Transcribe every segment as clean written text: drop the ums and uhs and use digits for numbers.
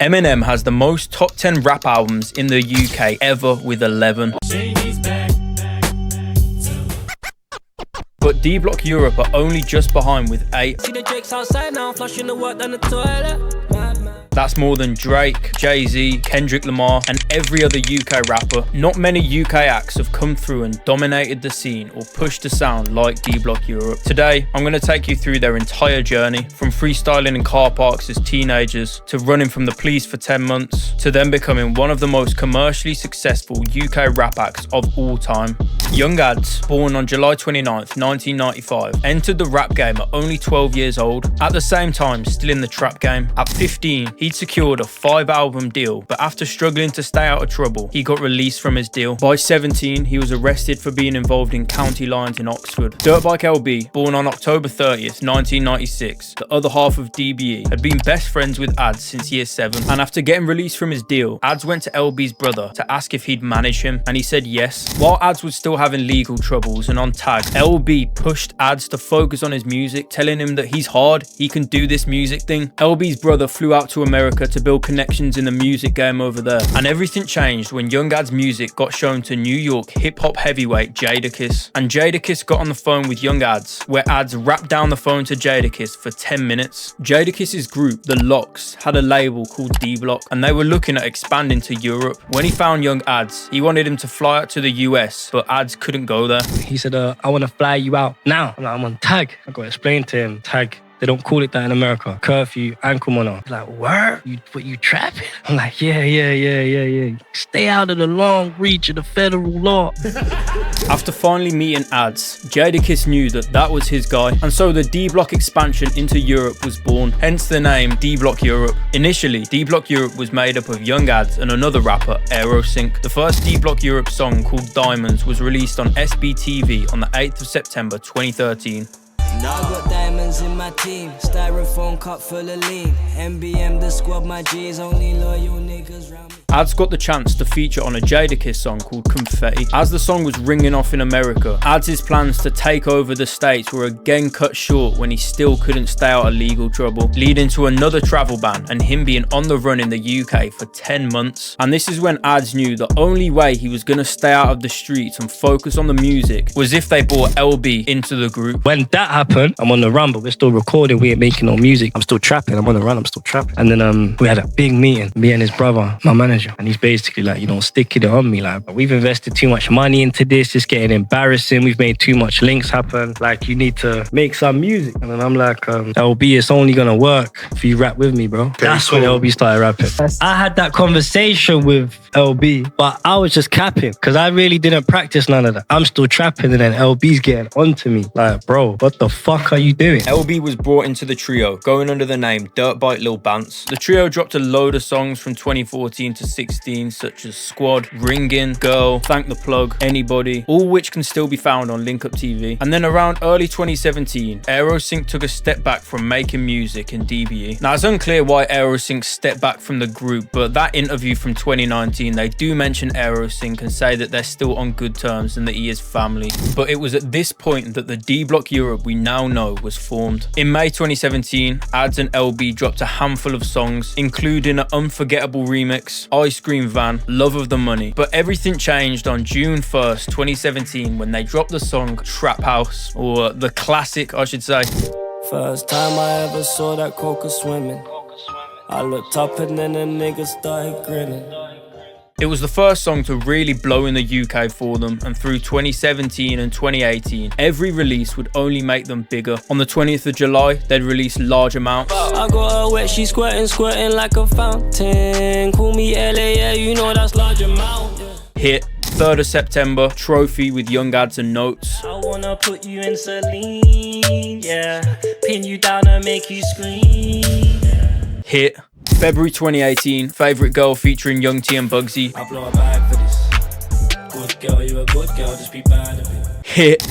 Eminem has the most top 10 rap albums in the UK ever with 11. But DBlock Europe are only just behind with 8. See the Drake's outside now, flushing the work down the toilet. That's more than Drake, Jay-Z, Kendrick Lamar, and every other UK rapper. Not many UK acts have come through and dominated the scene or pushed the sound like DBlock Europe. Today, I'm going to take you through their entire journey, from freestyling in car parks as teenagers, to running from the police for 10 months, to then becoming one of the most commercially successful UK rap acts of all time. Young Adz, born on July 29th, 1995, entered the rap game at only 12 years old, at the same time still in the trap game. At 15, he'd secured a 5-album deal, but after struggling to stay out of trouble, he got released from his deal. By 17, he was arrested for being involved in county lines in Oxford. Dirtbike LB, born on October 30th, 1996, the other half of DBE, had been best friends with Adz since year 7, and after getting released from his deal, Adz went to LB's brother to ask if he'd manage him, and he said yes. While Adz was still having legal troubles and on tag, LB pushed Adz to focus on his music, telling him that he's hard, he can do this music thing. LB's brother flew out to America to build connections in the music game over there, and everything changed when Young Adz music got shown to New York hip-hop heavyweight Jadakiss, and Jadakiss got on the phone with Young Adz, where Adz rapped down the phone to Jadakiss for 10 minutes. Jadakiss's group, The Locks, had a label called DBlock, and they were looking at expanding to Europe. When he found Young Adz, he wanted him to fly out to the US, but Adz couldn't go there. He said, I want to fly you out now. I'm like, I'm on tag. I got to explain to him, tag. They don't call it that in America. Curfew, ankle monitor. He's like, what? You trapping? I'm like, yeah. Stay out of the long reach of the federal law. After finally meeting Adz, Jadakiss knew that was his guy, and so the DBlock expansion into Europe was born, hence the name DBlock Europe. Initially, DBlock Europe was made up of Young Adz and another rapper, Aerosync. The first DBlock Europe song, called Diamonds, was released on SBTV on the 8th of September 2013. Now I got diamonds in my team, styrofoam cup full of lean. MBM the squad, my G's, only loyal niggas round me. Adz got the chance to feature on a Jadakiss song called Confetti. As the song was ringing off in America, Adz's plans to take over the States were again cut short when he still couldn't stay out of legal trouble, leading to another travel ban and him being on the run in the UK for 10 months. And this is when Adz knew the only way he was going to stay out of the streets and focus on the music was if they brought LB into the group. When that happened, I'm on the run, but we're still recording, we ain't making no music. I'm still trapping, I'm on the run, I'm still trapping. And then we had a big meeting, me and his brother, my manager. And he's basically like, sticking it on me. Like, we've invested too much money into this. It's getting embarrassing. We've made too much links happen. Like, you need to make some music. And then I'm like, LB, it's only gonna work if you rap with me, bro. Okay, that's when LB started rapping. I had that conversation with LB, but I was just capping because I really didn't practice none of that. I'm still trapping, and then LB's getting onto me. Like, bro, what the fuck are you doing? LB was brought into the trio, going under the name Dirtbike Lil Bance. The trio dropped a load of songs from 2014 to 16, such as Squad, Ringin', Girl, Thank the Plug, Anybody, all which can still be found on Link Up TV. And then around early 2017, Aerosync took a step back from making music in DBE. Now, it's unclear why Aerosync stepped back from the group, but that interview from 2019, they do mention Aerosync and say that they're still on good terms and that he is family. But it was at this point that the DBlock Europe we now know was formed. In May 2017, Adz and LB dropped a handful of songs, including an unforgettable remix, Ice Cream Van, Love of the Money. But everything changed on June 1st, 2017 when they dropped the song Trap House, or the classic, I should say. First time I ever saw that coca swimming, I looked up and then the nigga started grinning. It was the first song to really blow in the UK for them, and through 2017 and 2018, every release would only make them bigger. On the 20th of July, they'd release large amounts. I got her wet, she squirting like a fountain. Call me LA, yeah, you know that's large amount. Hit. 3rd of September, Trophy with Young Adz and Notes. I wanna put you in saline, yeah. Pin you down and make you scream. Hit. February 2018, Favourite Girl featuring Young T and Bugsy. I blow a bag for this. Good girl, you a good girl, just be bad of it. Hit.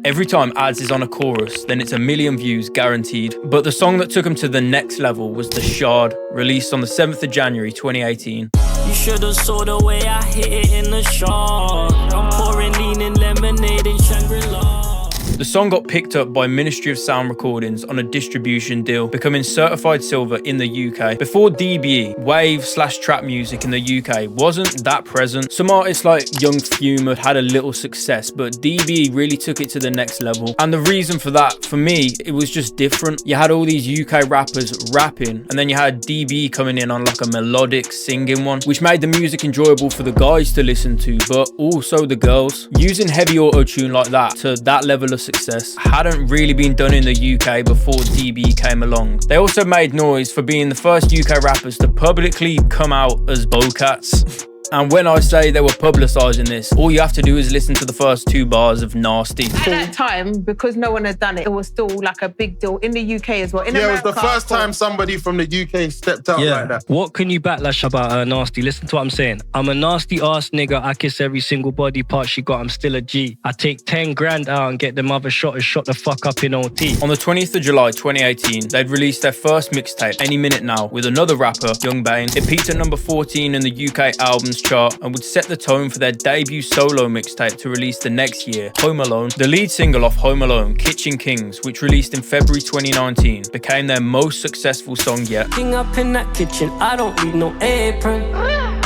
Every time Adz is on a chorus, then it's 1 million views guaranteed. But the song that took him to the next level was The Shard, released on the 7th of January 2018. You should've saw the way I hit it in the Shard. I'm pouring lean and lemonade in Shangri-La. The song got picked up by Ministry of Sound Recordings on a distribution deal, becoming certified silver in the UK. Before DBE, wave/trap music in the UK wasn't that present. Some artists like Young Fuma had a little success, but DBE really took it to the next level. And the reason for that, for me, it was just different. You had all these UK rappers rapping, and then you had DBE coming in on like a melodic singing one, which made the music enjoyable for the guys to listen to, but also the girls. Using heavy auto-tune like that to that level of success hadn't really been done in the UK before DBE came along. They also made noise for being the first UK rappers to publicly come out as bocats. And when I say they were publicising this, all you have to do is listen to the first 2 bars of Nasty. At that time, because no one had done it, it was still like a big deal in the UK as well. In America, it was the first time somebody from the UK stepped out like that. What can you backlash about Nasty? Listen to what I'm saying. I'm a nasty ass nigga. I kiss every single body part she got. I'm still a G. I take 10 grand out and get them other shotters shot the fuck up in OT. On the 20th of July 2018, they'd released their first mixtape, Any Minute Now, with another rapper, Young Bane. It peaked at number 14 in the UK albums chart and would set the tone for their debut solo mixtape to release the next year, Home Alone. The lead single off Home Alone, Kitchen Kings, which released in February 2019, became their most successful song yet. King up in that kitchen, I don't need no apron.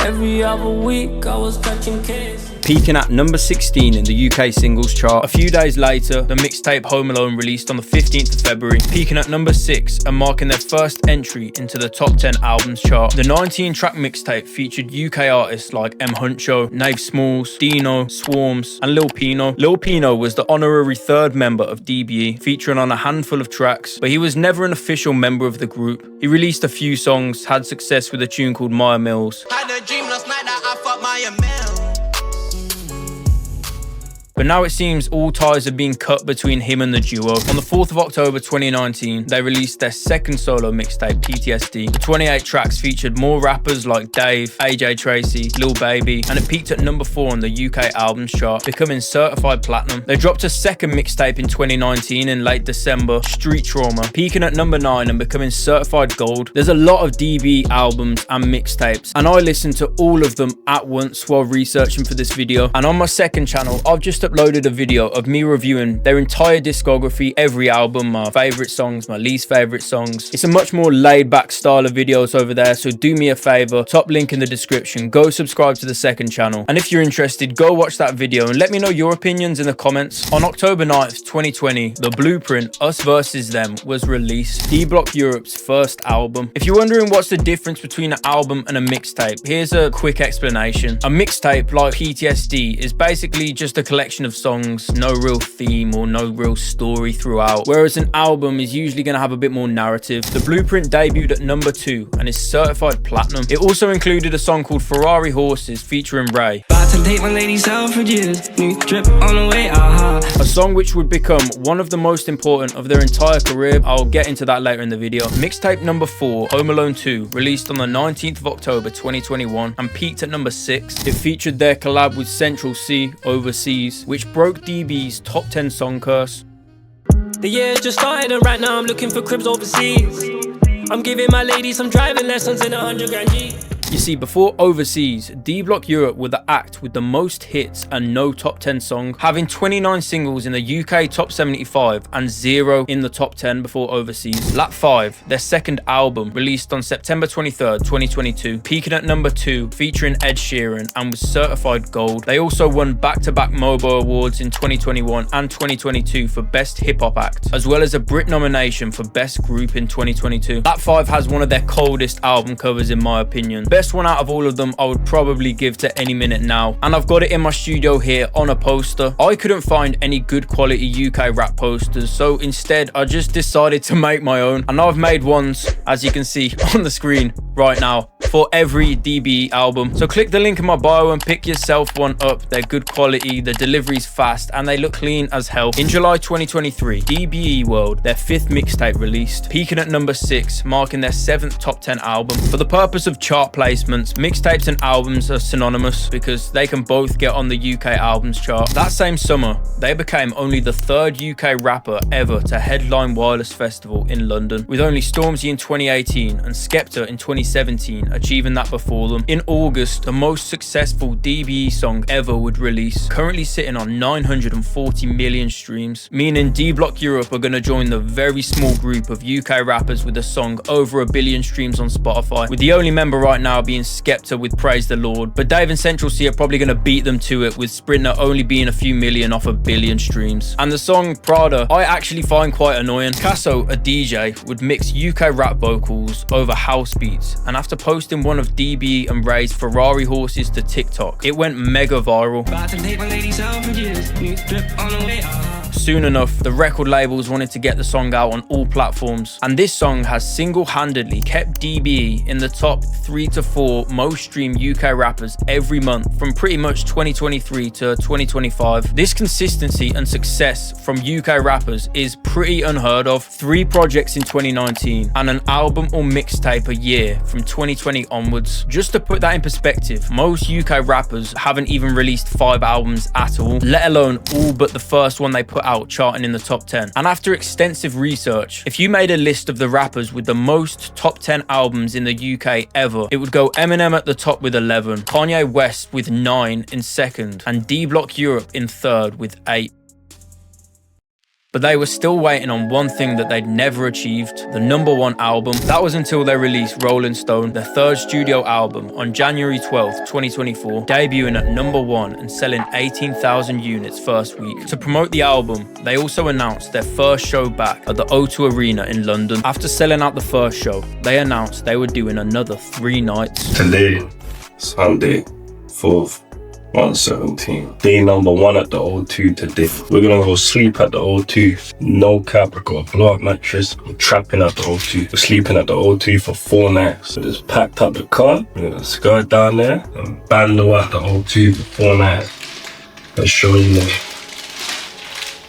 Every other week I was catching kids. Peaking at number 16 in the UK singles chart. A few days later, the mixtape Home Alone released on the 15th of February, peaking at number 6 and marking their first entry into the top 10 albums chart. The 19-track mixtape featured UK artists like M. Huncho, Nave Smalls, Dino, Swarms, and Lil Pino. Lil Pino was the honorary 3rd member of DBE, featuring on a handful of tracks, but he was never an official member of the group. He released a few songs, had success with a tune called Maya Mills. Had a dream last night that I fucked Maya Mills. But now it seems all ties are being cut between him and the duo. On the 4th of October 2019, they released their second solo mixtape, PTSD. The 28 tracks featured more rappers like Dave, AJ Tracy, Lil Baby, and it peaked at number 4 on the UK albums chart, becoming certified platinum. They dropped a second mixtape in 2019 in late December, Street Trauma, peaking at number 9 and becoming certified gold. There's a lot of DB albums and mixtapes, and I listened to all of them at once while researching for this video. And on my second channel, I've just uploaded a video of me reviewing their entire discography, every album, my favourite songs, my least favourite songs. It's a much more laid back style of videos over there, so do me a favour, top link in the description, go subscribe to the second channel, and if you're interested, go watch that video and let me know your opinions in the comments. On October 9th 2020, the blueprint Us Versus Them was released, DBlock Europe's first album. If you're wondering what's the difference between an album and a mixtape, here's a quick explanation. A mixtape, like PTSD, is basically just a collection of songs, no real theme or no real story throughout, whereas an album is usually going to have a bit more narrative. The blueprint debuted at number 2 and is certified platinum. It also included a song called Ferrari Horses featuring Ray, To date my lady Selfridges, new drip on the way, a song which would become one of the most important of their entire career. I'll get into that later in the video. Mixtape number 4, Home Alone 2, released on the 19th of October 2021 and peaked at number 6. It featured their collab with Central C, Overseas, which broke DB's top 10 song curse. The year just started and right now I'm looking for cribs overseas. I'm giving my lady some driving lessons in 100 grand G. You see, before Overseas, DBlock Europe were the act with the most hits and no top 10 song, having 29 singles in the UK top 75 and 0 in the top 10 before Overseas. Lap 5, their second album, released on September 23rd, 2022, peaking at number 2, featuring Ed Sheeran, and was certified gold. They also won back-to-back MOBO awards in 2021 and 2022 for Best Hip Hop Act, as well as a Brit nomination for Best Group in 2022. Lap 5 has one of their coldest album covers in my opinion. Best one out of all of them I would probably give to Any Minute Now, and I've got it in my studio here on a poster. I couldn't find any good quality UK rap posters, so instead I just decided to make my own, and I've made ones, as you can see on the screen right now, for every DBE album. So click the link in my bio and pick yourself one up. They're good quality, the delivery's fast, and they look clean as hell. In July 2023, DBE World, their 5th mixtape released, peaking at number 6, marking their 7th top 10 album. For the purpose of chart placements, mixtapes and albums are synonymous because they can both get on the UK albums chart. That same summer, they became only the 3rd UK rapper ever to headline Wireless Festival in London, with only Stormzy in 2018 and Skepta in 2017 achieving that before them. In August, the most successful DBE song ever would release, currently sitting on 940 million streams, meaning DBlock Europe are going to join the very small group of UK rappers with a song over 1 billion streams on Spotify, with the only member right now being Skepta with Praise the Lord. But Dave and Central C are probably going to beat them to it, with Sprinter only being a few million off 1 billion streams. And the song Prada, I actually find quite annoying. Casso, a DJ, would mix UK rap vocals over house beats, and after posting one of DBE and Ray's Ferrari horses to TikTok, it went mega viral. Soon enough, the record labels wanted to get the song out on all platforms, and this song has single-handedly kept DBE in the top 3 to 4 most streamed UK rappers every month from pretty much 2023 to 2025. This consistency and success from UK rappers is pretty unheard of. 3 projects in 2019 and an album or mixtape a year from 2020 onwards. Just to put that in perspective, most UK rappers haven't even released 5 albums at all, let alone all but the first one they put out charting in the top 10. And after extensive research, if you made a list of the rappers with the most top 10 albums in the UK ever, it would go Eminem at the top with 11, Kanye West with 9 in second, and DBlock Europe in third with 8. But they were still waiting on one thing that they'd never achieved, the #1 album. That was until they released Rolling Stone, their 3rd studio album, on January 12th, 2024, debuting at #1 and selling 18,000 units first week. To promote the album, they also announced their first show back at the O2 Arena in London. After selling out the first show, they announced they were doing another 3 nights. Today, Sunday, 4th. 117. Day #1 at the O2 today. We're gonna go sleep at the O2. No cap, I got a block mattress. I'm trapping at the O2. We're sleeping at the O2 for 4 nights. So just packed up the car. We're gonna skirt down there and bando at the O2 for 4 nights. Let's show you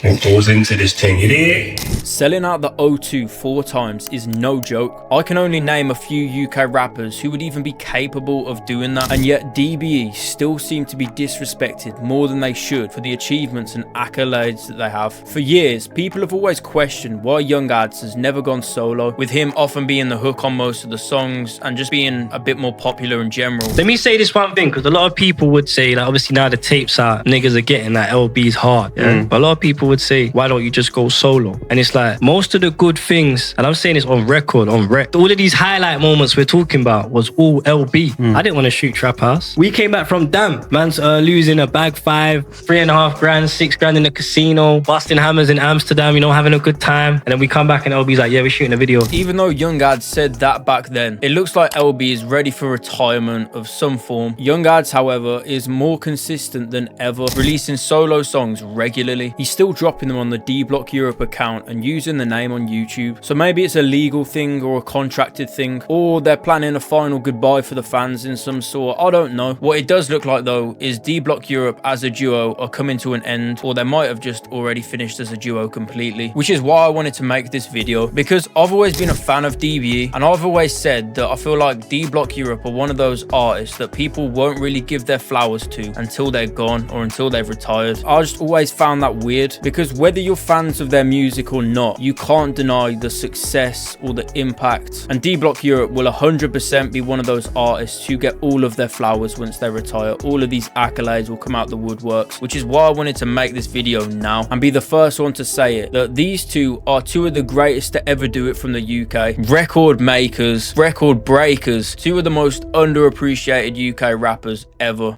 what goes into this thing, you dig? Selling out the O2 4 times is no joke. I can only name a few UK rappers who would even be capable of doing that, and yet DBE still seem to be disrespected more than they should for the achievements and accolades that they have. For years, people have always questioned why Young Adz has never gone solo, with him often being the hook on most of the songs and just being a bit more popular in general. Let me say this one thing, because a lot of people would say, like, obviously now the tapes out, niggas are getting that LB's hard. Yeah? But a lot of people would say, why don't you just go solo? And it's like, most of the good things, and I'm saying this on record, on rec, all of these highlight moments we're talking about was all LB. I didn't want to shoot Trap House. We came back from damn, man's losing a bag 5, 3.5 grand, 6 grand in the casino, busting hammers in Amsterdam, you know, having a good time. And then we come back and LB's like, yeah, we're shooting a video. Even though Young Adz said that back then, it looks like LB is ready for retirement of some form. Young Adz, however, is more consistent than ever, releasing solo songs regularly. He's still dropping them on the DBlock Europe account and using the name on YouTube. So maybe it's a legal thing or a contracted thing, or they're planning a final goodbye for the fans in some sort. I don't know. What it does look like though is DBlock Europe as a duo are coming to an end, or they might have just already finished as a duo completely, which is why I wanted to make this video, because I've always been a fan of DBE, and I've always said that I feel like DBlock Europe are one of those artists that people won't really give their flowers to until they're gone or until they've retired. I just always found that weird, because whether you're fans of their music or not, you can't deny the success or the impact, and DBlock Europe will 100% be one of those artists who get all of their flowers once they retire. All of these accolades will come out the woodworks, which is why I wanted to make this video now and be the first one to say it, that these two are 2 of the greatest to ever do it from the UK. Record makers, record breakers, 2 of the most underappreciated UK rappers ever.